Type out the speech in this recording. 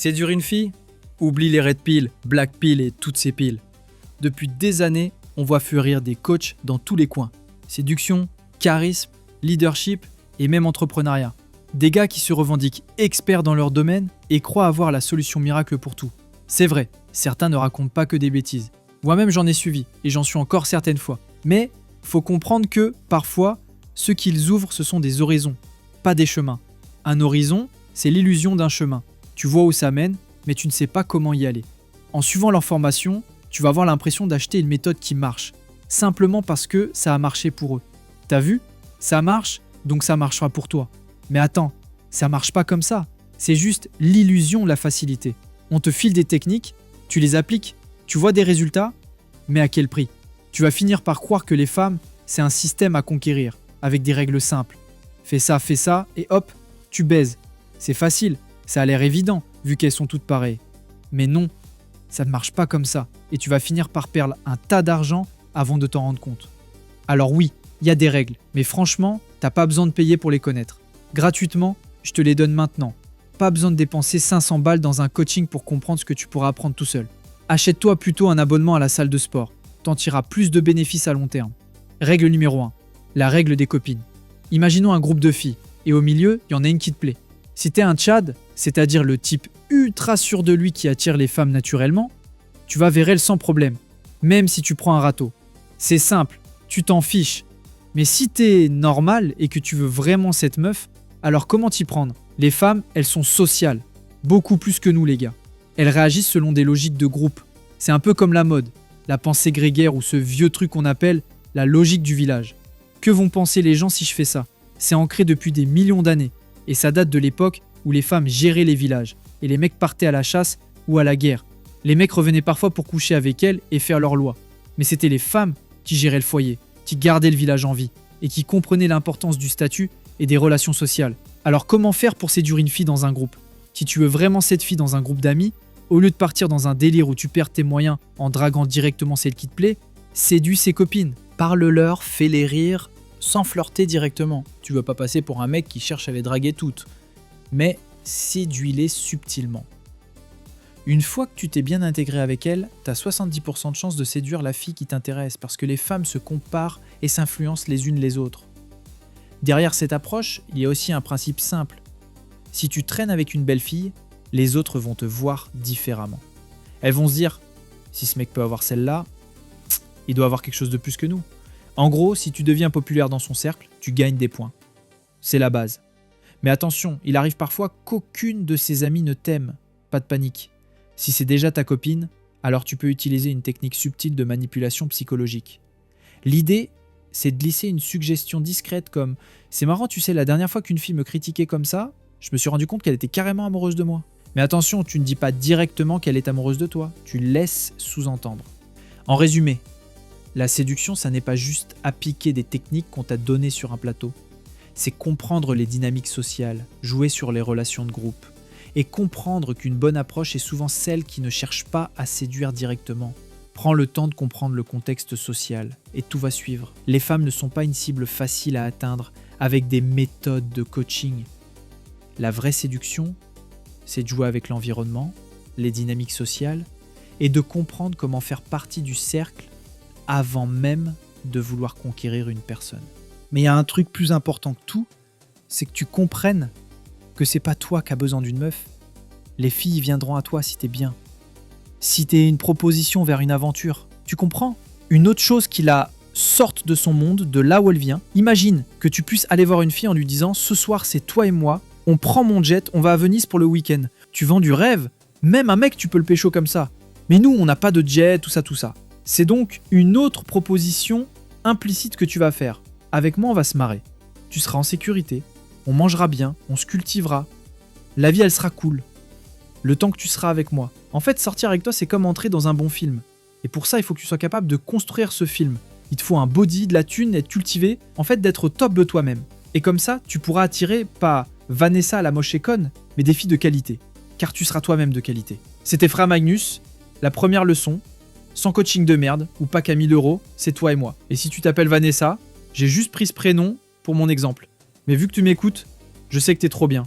Séduire une fille? Oublie les red pills, black pills et toutes ces piles. Depuis des années, on voit fleurir des coachs dans tous les coins. Séduction, charisme, leadership et même entrepreneuriat. Des gars qui se revendiquent experts dans leur domaine et croient avoir la solution miracle pour tout. C'est vrai, certains ne racontent pas que des bêtises. Moi-même j'en ai suivi et j'en suis encore certaines fois. Mais faut comprendre que, parfois, ce qu'ils ouvrent ce sont des horizons, pas des chemins. Un horizon, c'est l'illusion d'un chemin. Tu vois où ça mène, mais tu ne sais pas comment y aller. En suivant leur formation, tu vas avoir l'impression d'acheter une méthode qui marche, simplement parce que ça a marché pour eux. T'as vu? Ça marche, donc ça marchera pour toi. Mais attends, ça marche pas comme ça. C'est juste l'illusion de la facilité. On te file des techniques, tu les appliques, tu vois des résultats, mais à quel prix? Tu vas finir par croire que les femmes, c'est un système à conquérir, avec des règles simples. Fais ça, et hop, tu baises. C'est facile, ça a l'air évident, vu qu'elles sont toutes pareilles. Mais non, ça ne marche pas comme ça, et tu vas finir par perdre un tas d'argent avant de t'en rendre compte. Alors oui, il y a des règles, mais franchement, t'as pas besoin de payer pour les connaître. Gratuitement, je te les donne maintenant. Pas besoin de dépenser 500 balles dans un coaching pour comprendre ce que tu pourras apprendre tout seul. Achète-toi plutôt un abonnement à la salle de sport. T'en tireras plus de bénéfices à long terme. Règle numéro 1. La règle des copines. Imaginons un groupe de filles, et au milieu, il y en a une qui te plaît. Si t'es un tchad, c'est-à-dire le type ultra sûr de lui qui attire les femmes naturellement, tu vas vers elle sans problème, même si tu prends un râteau. C'est simple, tu t'en fiches. Mais si t'es normal et que tu veux vraiment cette meuf, alors comment t'y prendre? Les femmes, elles sont sociales, beaucoup plus que nous les gars. Elles réagissent selon des logiques de groupe. C'est un peu comme la mode, la pensée grégaire ou ce vieux truc qu'on appelle la logique du village. Que vont penser les gens si je fais ça? C'est ancré depuis des millions d'années, et ça date de l'époque où les femmes géraient les villages, et les mecs partaient à la chasse ou à la guerre. Les mecs revenaient parfois pour coucher avec elles et faire leur loi. Mais c'était les femmes qui géraient le foyer, qui gardaient le village en vie, et qui comprenaient l'importance du statut et des relations sociales. Alors comment faire pour séduire une fille dans un groupe? Si tu veux vraiment cette fille dans un groupe d'amis, au lieu de partir dans un délire où tu perds tes moyens en draguant directement celle qui te plaît, séduis ses copines. Parle-leur, fais-les rire, sans flirter directement. Tu veux pas passer pour un mec qui cherche à les draguer toutes. Mais séduis-les subtilement. Une fois que tu t'es bien intégré avec elle, t'as 70% de chances de séduire la fille qui t'intéresse parce que les femmes se comparent et s'influencent les unes les autres. Derrière cette approche, il y a aussi un principe simple. Si tu traînes avec une belle fille, les autres vont te voir différemment. Elles vont se dire, si ce mec peut avoir celle-là, il doit avoir quelque chose de plus que nous. En gros, si tu deviens populaire dans son cercle, tu gagnes des points. C'est la base. Mais attention, il arrive parfois qu'aucune de ses amies ne t'aime. Pas de panique. Si c'est déjà ta copine, alors tu peux utiliser une technique subtile de manipulation psychologique. L'idée, c'est de glisser une suggestion discrète comme « C'est marrant, tu sais, la dernière fois qu'une fille me critiquait comme ça, je me suis rendu compte qu'elle était carrément amoureuse de moi. » Mais attention, tu ne dis pas directement qu'elle est amoureuse de toi, tu laisses sous-entendre. En résumé, la séduction, ça n'est pas juste appliquer des techniques qu'on t'a données sur un plateau. C'est comprendre les dynamiques sociales, jouer sur les relations de groupe, et comprendre qu'une bonne approche est souvent celle qui ne cherche pas à séduire directement. Prends le temps de comprendre le contexte social, et tout va suivre. Les femmes ne sont pas une cible facile à atteindre avec des méthodes de coaching. La vraie séduction, c'est de jouer avec l'environnement, les dynamiques sociales, et de comprendre comment faire partie du cercle avant même de vouloir conquérir une personne. Mais il y a un truc plus important que tout, c'est que tu comprennes que c'est pas toi qui as besoin d'une meuf. Les filles viendront à toi si t'es bien. Si t'es une proposition vers une aventure, tu comprends? Une autre chose qui la sorte de son monde, de là où elle vient. Imagine que tu puisses aller voir une fille en lui disant « Ce soir, c'est toi et moi, on prend mon jet, on va à Venise pour le week-end. » Tu vends du rêve. Même un mec, tu peux le pécho comme ça. Mais nous, on n'a pas de jet, tout ça. C'est donc une autre proposition implicite que tu vas faire. Avec moi, on va se marrer. Tu seras en sécurité. On mangera bien. On se cultivera. La vie, elle sera cool. Le temps que tu seras avec moi. En fait, sortir avec toi, c'est comme entrer dans un bon film. Et pour ça, il faut que tu sois capable de construire ce film. Il te faut un body, de la thune, être cultivé. En fait, d'être au top de toi-même. Et comme ça, tu pourras attirer pas Vanessa la moche et conne, mais des filles de qualité. Car tu seras toi-même de qualité. C'était Frère Magnus. La première leçon. Sans coaching de merde, ou pas qu'à 1000 €, c'est toi et moi. Et si tu t'appelles Vanessa, j'ai juste pris ce prénom pour mon exemple. Mais vu que tu m'écoutes, je sais que t'es trop bien.